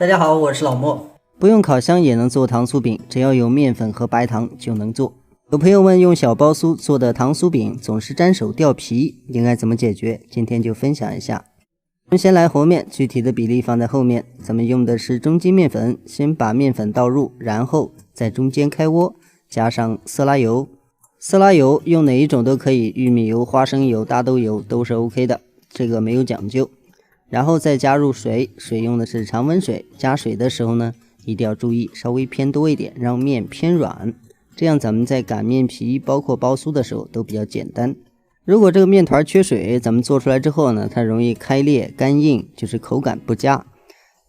大家好，我是老莫。不用烤箱也能做糖酥饼，只要有面粉和白糖就能做。有朋友问用小包酥做的糖酥饼总是粘手掉皮，应该怎麼解決？今天就分享一下。我們先來和面，具體的比例放在後面。咱們用的是中筋面粉，先把面粉倒入，然後在中間開鍋，加上色拉油。色拉油用哪一種都可以，玉米油、花生油、大豆油都是 OK 的，這個沒有講究。然後再加入水，水用的是常溫水。加水的時候呢，一定要注意稍微偏多一點，让面偏軟，這樣咱們在擀面皮包括包酥的時候都比較簡單。如果這個面團缺水，咱們做出來之後呢，它容易開裂乾硬，就是口感不佳。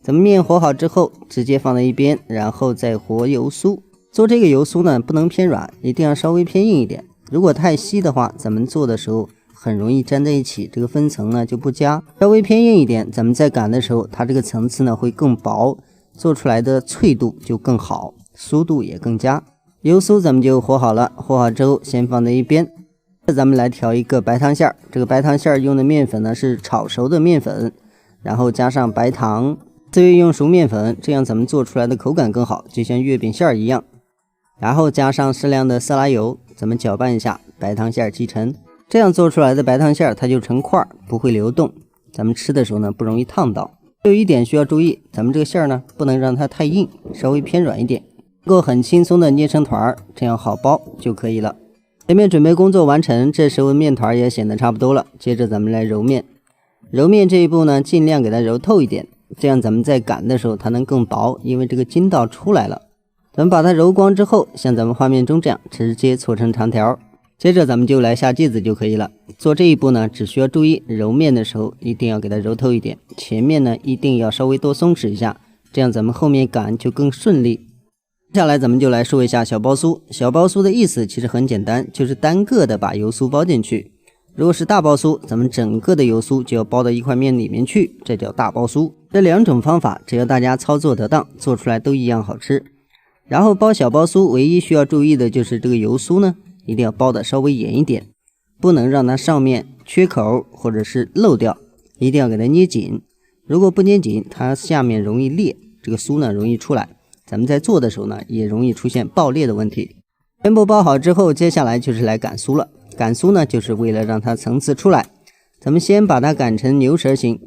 咱們面和好之後直接放在一邊，然後再和油酥。做這個油酥呢，不能偏軟，一定要稍微偏硬一點。如果太稀的話，咱們做的时候很容易粘在一起，这個分層呢就不佳。稍微偏硬一點，咱們在擀的時候它這個層次呢會更薄，做出來的脆度就更好，酥度也更佳。油酥咱們就和好了，和好之后先放在一邊。咱們來調一個白糖餡，這個白糖餡用的面粉呢是炒熟的面粉，然後加上白糖，至於用熟面粉，這樣咱們做出來的口感更好，就像月餅餡一樣。然後加上適量的色拉油，咱們攪拌一下，白糖餡即成。這樣做出來的白糖餡它就成塊，不會流動，咱們吃的時候呢不容易燙到。有一點需要注意，咱們這個餡呢不能讓它太硬，稍微偏軟一點，能夠很輕鬆的捏成團，這樣好包就可以了。前面準備工作完成，這時候面團也顯得差不多了。接着咱們來揉面，揉面這一步呢盡量給它揉透一點，這樣咱們在擀的時候它能更薄，因為這個筋道出來了。咱們把它揉光之後，像咱們畫面中這樣直接搓成長條。接着咱們就來下剂子就可以了。做這一步呢，只需要注意揉面的時候一定要給它揉透一點，前面呢一定要稍微多鬆弛一下，這樣咱們後面擀就更順利。接下來咱們就來說一下小包酥。小包酥的意思其實很簡單，就是单個的把油酥包進去。如果是大包酥，咱們整個的油酥就要包到一塊面裡面去，這叫大包酥。這兩種方法只要大家操作得當，做出來都一樣好吃。然後包小包酥唯一需要注意的就是这個油酥呢一定要包的稍微嚴一點，不能讓它上面缺口或者是漏掉，一定要給它捏緊。如果不捏緊，它下面容易裂，這個酥呢容易出來，咱們在做的時候呢也容易出現爆裂的問題。全部包好之後，接下來就是来擀酥了。擀酥呢就是为了讓它層次出來，咱們先把它擀成牛舌形，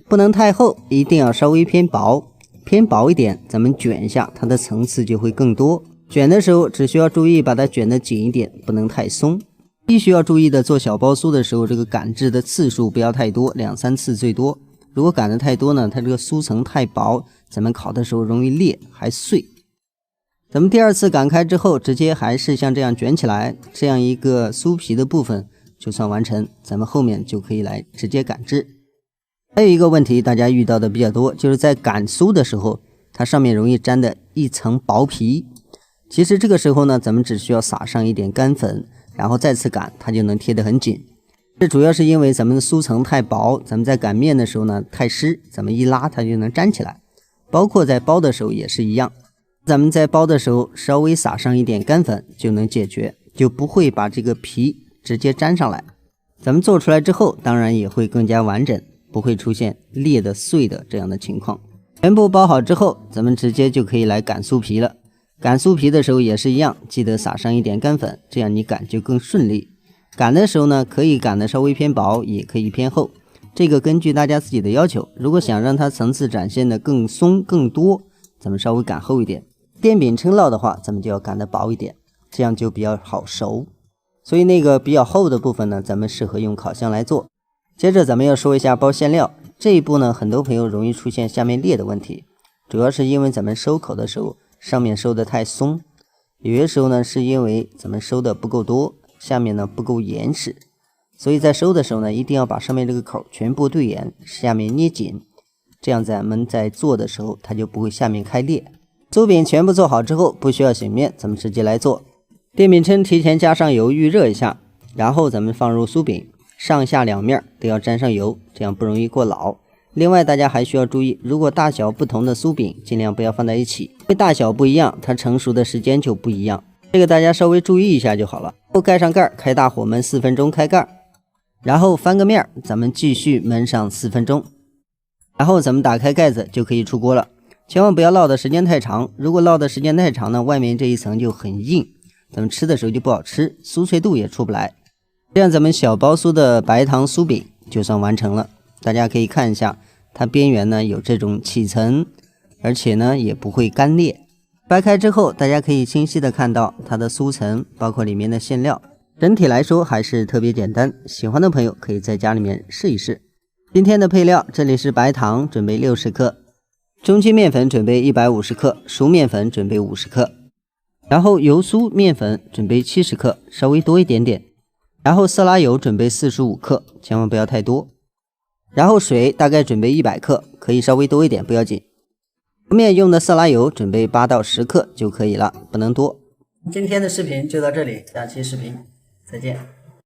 不能太厚，一定要稍微偏薄。偏薄一點，咱們捲一下，它的層次就會更多。捲的時候只需要注意把它捲得緊一點，不能太鬆。必須要注意的，做小包酥的時候，這個擀制的次數不要太多，2-3次最多。如果擀得太多呢，它這個酥層太薄，咱們烤的時候容易裂還碎。咱們第二次擀開之後，直接還是像這樣捲起來，這樣一個酥皮的部分就算完成，咱們後面就可以來直接擀制。還有一個問題大家遇到的比較多，就是在擀酥的時候，它上面容易沾的一層薄皮。其實這個時候呢，咱們只需要撒上一點乾粉，然後再次擀，它就能貼得很緊。這主要是因為咱們的酥層太薄，咱們在擀面的時候呢太濕，咱們一拉它就能粘起來。包括在包的時候也是一樣，咱們在包的時候稍微撒上一點乾粉就能解決，就不會把這個皮直接粘上來。咱們做出來之後，當然也會更加完整，不會出現裂的碎的這樣的情況。全部包好之後，咱們直接就可以來擀酥皮了。擀酥皮的時候也是一樣，記得撒上一點乾粉，這樣你擀就更順利。擀的時候呢，可以擀的稍微偏薄，也可以偏厚，這個根據大家自己的要求。如果想讓它層次展現的更鬆更多，咱們稍微擀厚一點。電餅抻烙的話，咱們就要擀的薄一點，這樣就比較好熟。所以那個比較厚的部分呢，咱們適合用烤箱來做。接着咱們要說一下包餡料，這一步呢，很多朋友容易出現下面裂的問題，主要是因為咱們收口的時候上面收的太鬆，有些時候呢是因為咱們收的不夠多，下面呢不夠嚴實，所以在收的時候呢，一定要把上面這個口全部對嚴，下面捏緊，這樣咱們在做的時候它就不會下面開裂。酥餅全部做好之後，不需要醒面，咱們直接來做。電餅铛提前加上油預熱一下，然後咱們放入酥餅，上下兩面都要沾上油，這樣不容易過老。另外大家還需要注意，如果大小不同的酥餅盡量不要放在一起，因為大小不一樣，它成熟的時間就不一樣，這個大家稍微注意一下就好了。后蓋上蓋，開大火燜4分鐘開蓋，然後翻個面，咱們繼續燜上4分鐘，然後咱們打開蓋子就可以出鍋了。千萬不要烙的時间太長，如果烙的时间太长呢，外面这一层就很硬，咱們吃的时候就不好吃，酥脆度也出不来。这样咱们小包酥的白糖酥饼就算完成了。大家可以看一下，它邊緣呢有這種起層，而且呢也不會乾裂。掰開之後，大家可以清晰的看到它的酥層，包括裡面的餡料。整體來說還是特別簡單，喜歡的朋友可以在家裡面試一試。今天的配料，這裡是白糖準備60克，中筋麵粉準備150克，熟麵粉準備50克，然後油酥麵粉準備70克，稍微多一點點，然後色拉油準備45克，千萬不要太多，然後水大概準備100克，可以稍微多一點不要緊。和面用的色拉油準備8到10克就可以了，不能多。今天的視頻就到這裡，下期視頻再見。